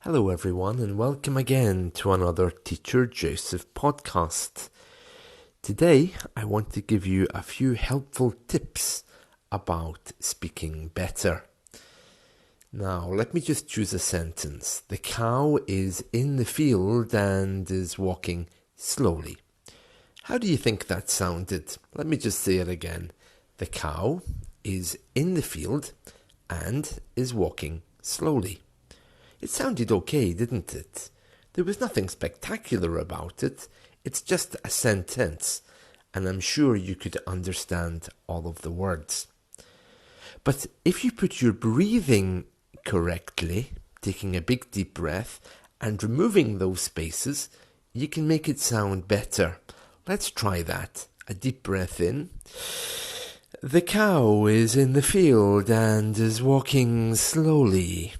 Hello, everyone, and welcome again to another Teacher Joseph podcast. Today, I want to give you a few helpful tips about speaking better. Now, let me just choose a sentence. The cow is in the field and is walking slowly. How do you think that sounded? Let me just say it again. The cow is in the field and is walking slowly. It sounded okay, didn't it? There was nothing spectacular about it. It's just a sentence, and I'm sure you could understand all of the words. But if you put your breathing correctly, taking a big deep breath, and removing those spaces, you can make it sound better. Let's try that. A deep breath in. The cow is in the field and is walking slowly.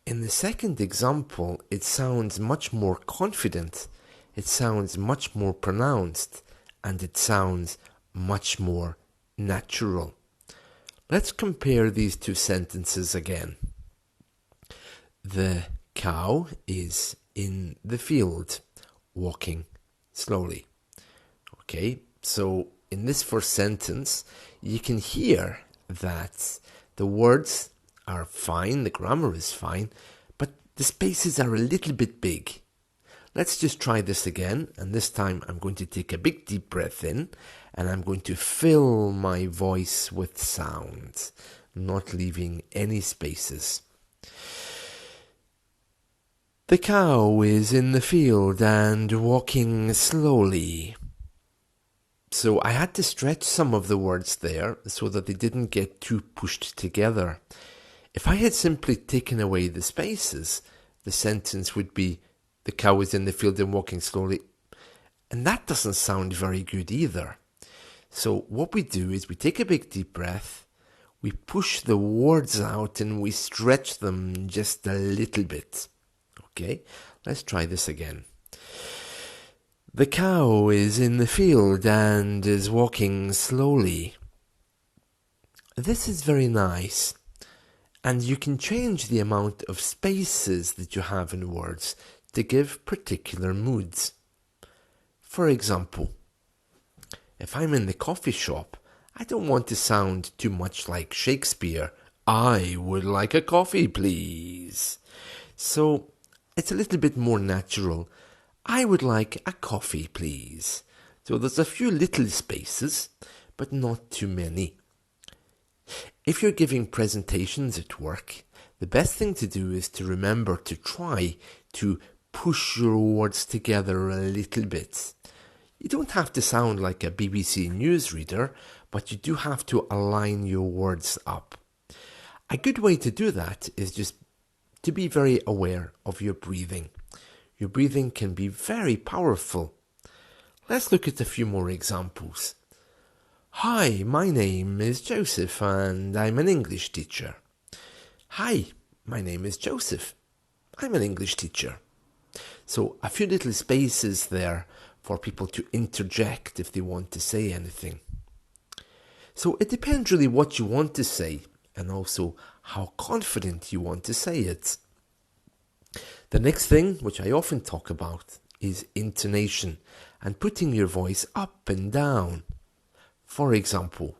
In the second example, it sounds much more confident, it sounds much more pronounced, and it sounds much more natural. Let's compare these two sentences again. The cow is in the field, walking slowly. Okay, so in this first sentence, you can hear that the words are fine, the grammar is fine, but the spaces are a little bit big. Let's just try this again, and this time I'm going to take a big deep breath in, and I'm going to fill my voice with sound, not leaving any spaces. The cow is in the field and walking slowly. So I had to stretch some of the words there so that they didn't get too pushed together. If I had simply taken away the spaces, the sentence would be, the cow is in the field and walking slowly. And that doesn't sound very good either. So what we do is we take a big deep breath, we push the words out and we stretch them just a little bit. Okay, let's try this again. The cow is in the field and is walking slowly. This is very nice. And you can change the amount of spaces that you have in words to give particular moods. For example, if I'm in the coffee shop, I don't want to sound too much like Shakespeare. I would like a coffee, please. So it's a little bit more natural. I would like a coffee, please. So there's a few little spaces, but not too many. If you're giving presentations at work, the best thing to do is to remember to try to push your words together a little bit. You don't have to sound like a BBC newsreader, but you do have to align your words up. A good way to do that is just to be very aware of your breathing. Your breathing can be very powerful. Let's look at a few more examples. Hi, my name is Joseph and I'm an English teacher. Hi, my name is Joseph. I'm an English teacher. So a few little spaces there for people to interject if they want to say anything. So it depends really what you want to say and also how confident you want to say it. The next thing, which I often talk about, is intonation and putting your voice up and down. For example,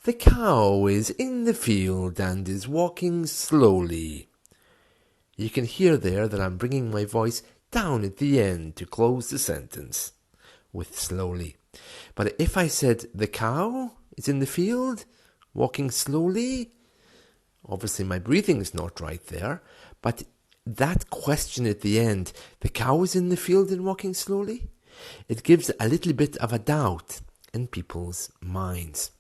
the cow is in the field and is walking slowly. You can hear there that I'm bringing my voice down at the end to close the sentence with slowly. But if I said the cow is in the field, walking slowly, obviously my breathing is not right there, but that question at the end, the cow is in the field and walking slowly, it gives a little bit of a doubt in people's minds.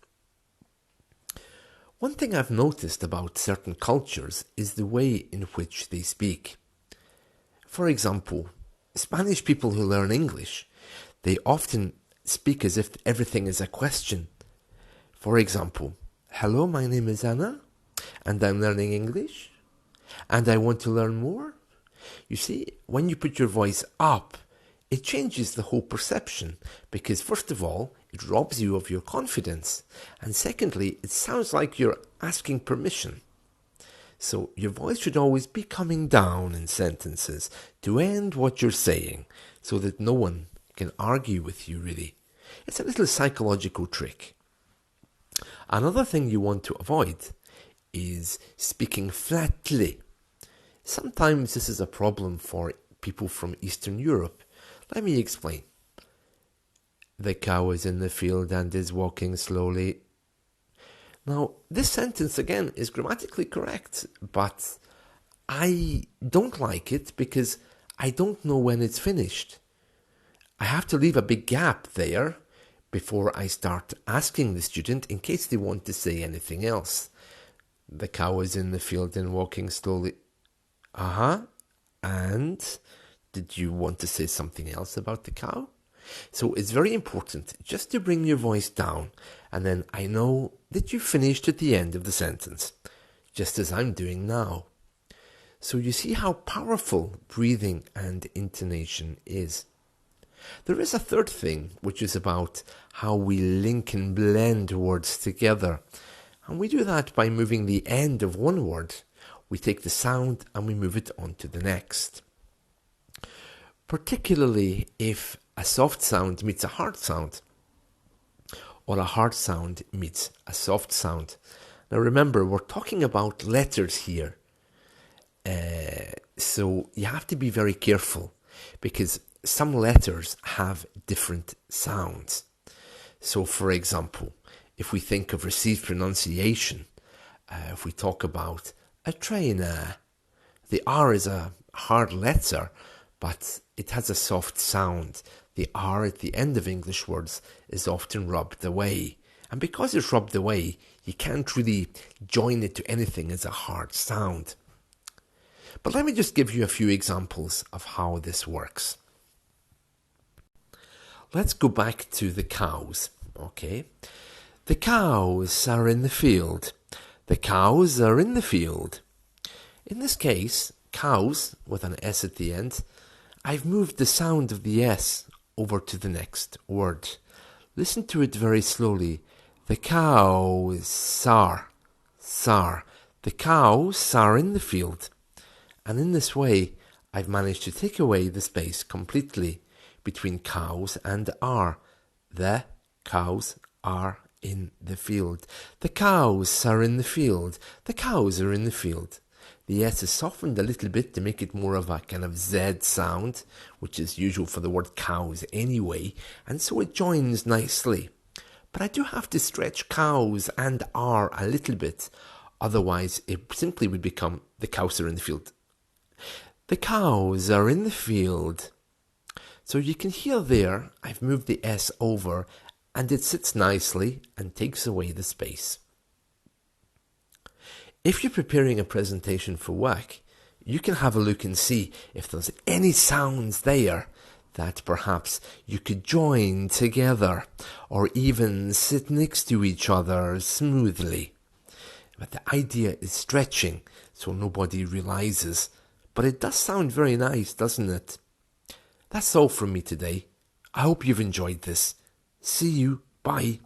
One thing I've noticed about certain cultures is the way in which they speak. For example, Spanish people who learn English, they often speak as if everything is a question. For example, hello, my name is Anna, and I'm learning English, and I want to learn more. You see, when you put your voice up, it changes the whole perception because, first of all, it robs you of your confidence, and secondly, it sounds like you're asking permission. So your voice should always be coming down in sentences to end what you're saying so that no one can argue with you, really. It's a little psychological trick. Another thing you want to avoid is speaking flatly. Sometimes this is a problem for people from Eastern Europe. Let me explain. The cow is in the field and is walking slowly. Now, this sentence again is grammatically correct, but I don't like it because I don't know when it's finished. I have to leave a big gap there before I start asking the student in case they want to say anything else. The cow is in the field and walking slowly. And did you want to say something else about the cow? So it's very important just to bring your voice down, and then I know that you finished at the end of the sentence, just as I'm doing now. So you see how powerful breathing and intonation is. There is a third thing, which is about how we link and blend words together. And we do that by moving the end of one word. We take the sound and we move it on to the next. Particularly if a soft sound meets a hard sound, or a hard sound meets a soft sound. Now remember, we're talking about letters here. So you have to be very careful because some letters have different sounds. So for example, if we think of received pronunciation, if we talk about a trainer, the R is a hard letter, but it has a soft sound. The R at the end of English words is often rubbed away. And because it's rubbed away, you can't really join it to anything as a hard sound. But let me just give you a few examples of how this works. Let's go back to the cows, okay? The cows are in the field. The cows are in the field. In this case, cows, with an S at the end, I've moved the sound of the S over to the next word. Listen to it very slowly. The cows are. The cows are in the field. And in this way, I've managed to take away the space completely between cows and are. The cows are in the field. The cows are in the field. The cows are in the field. The S is softened a little bit to make it more of a kind of Z sound, which is usual for the word cows anyway, and so it joins nicely. But I do have to stretch cows and are a little bit, otherwise it simply would become the cows are in the field. The cows are in the field. So you can hear there, I've moved the S over and it sits nicely and takes away the space. If you're preparing a presentation for work, you can have a look and see if there's any sounds there that perhaps you could join together or even sit next to each other smoothly. But the idea is stretching so nobody realizes. But it does sound very nice, doesn't it? That's all from me today. I hope you've enjoyed this. See you. Bye.